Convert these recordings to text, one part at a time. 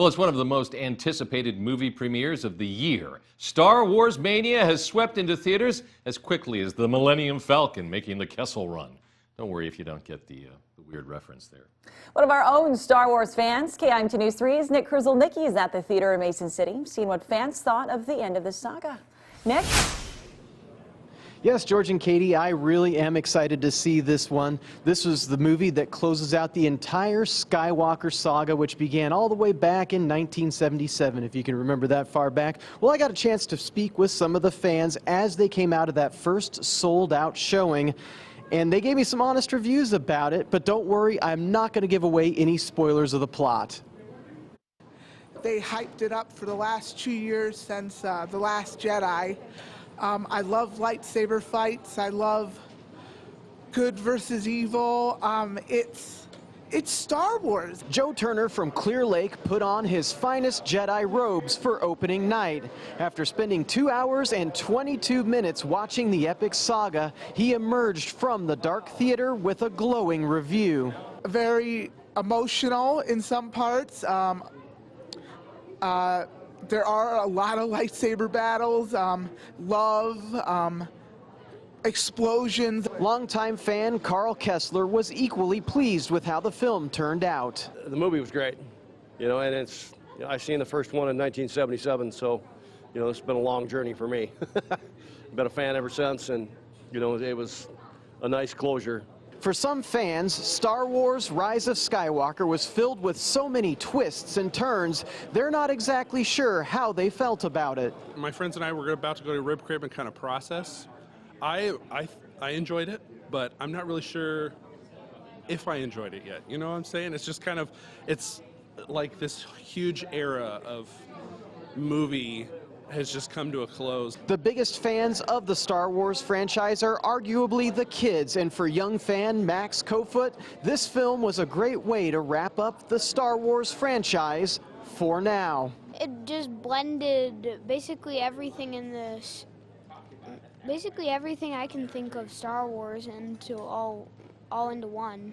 Well, it's one of the most anticipated movie premieres of the year. Star Wars Mania has swept into theaters as quickly as the Millennium Falcon making the Kessel Run. Don't worry if you don't get the weird reference there. One of our own Star Wars fans, KIMT News 3's Nick Kruszelnicki is at the theater in Mason City, seeing what fans thought of the end of the saga. Nick? Yes, George and Katie, I really am excited to see this one. This was the movie that closes out the entire Skywalker saga, which began all the way back in 1977, if you can remember that far back. Well, I got a chance to speak with some of the fans as they came out of that first sold-out showing, and they gave me some honest reviews about it, but don't worry, I'm not going to give away any spoilers of the plot. They hyped it up for the last 2 years since The Last Jedi. I love lightsaber fights. I love good versus evil. It's Star Wars. Joe Turner from Clear Lake put on his finest Jedi robes for opening night. After spending 2 hours and 22 minutes watching the epic saga, he emerged from the dark theater with a glowing review. Very emotional in some parts. There are a lot of lightsaber battles, love, explosions. Longtime fan Carl Kessler was equally pleased with how the film turned out. The movie was great, and it's, I seen the first one in 1977, so, it's been a long journey for me. Been a fan ever since, and, it was a nice closure. For some fans, Star Wars Rise of Skywalker was filled with so many twists and turns, they're not exactly sure how they felt about it. My friends and I were about to go to Rib Crib and kind of process. I enjoyed it, but I'm not really sure if I enjoyed it yet. You know what I'm saying? It's just kind of, it's like this huge era of movie has just come to a close. The biggest fans of the Star Wars franchise are arguably the kids, and for young fan Max Kofoot, this film was a great way to wrap up the Star Wars franchise for now. It just blended basically everything in this, basically everything I can think of Star Wars into all into one.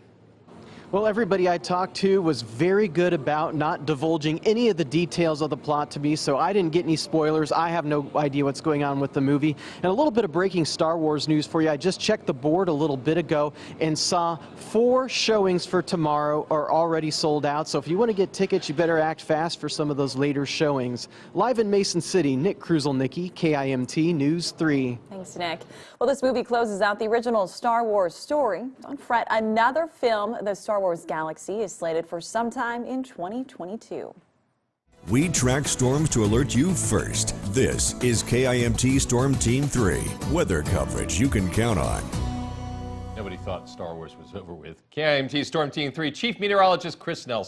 Well, everybody I talked to was very good about not divulging any of the details of the plot to me, so I didn't get any spoilers. I have no idea what's going on with the movie. And a little bit of breaking Star Wars news for you. I just checked the board a little bit ago and saw 4 showings for tomorrow are already sold out. So if you want to get tickets, you better act fast for some of those later showings. Live in Mason City, Nick Kruszelnicki, KIMT News 3. Thanks, Nick. Well, this movie closes out the original Star Wars story. Don't fret, another film, the Star Wars Galaxy, is slated for sometime in 2022. We track storms to alert you first. This is KIMT Storm Team 3, weather coverage you can count on. Nobody thought Star Wars was over with. KIMT Storm Team 3 Chief Meteorologist Chris Nelson.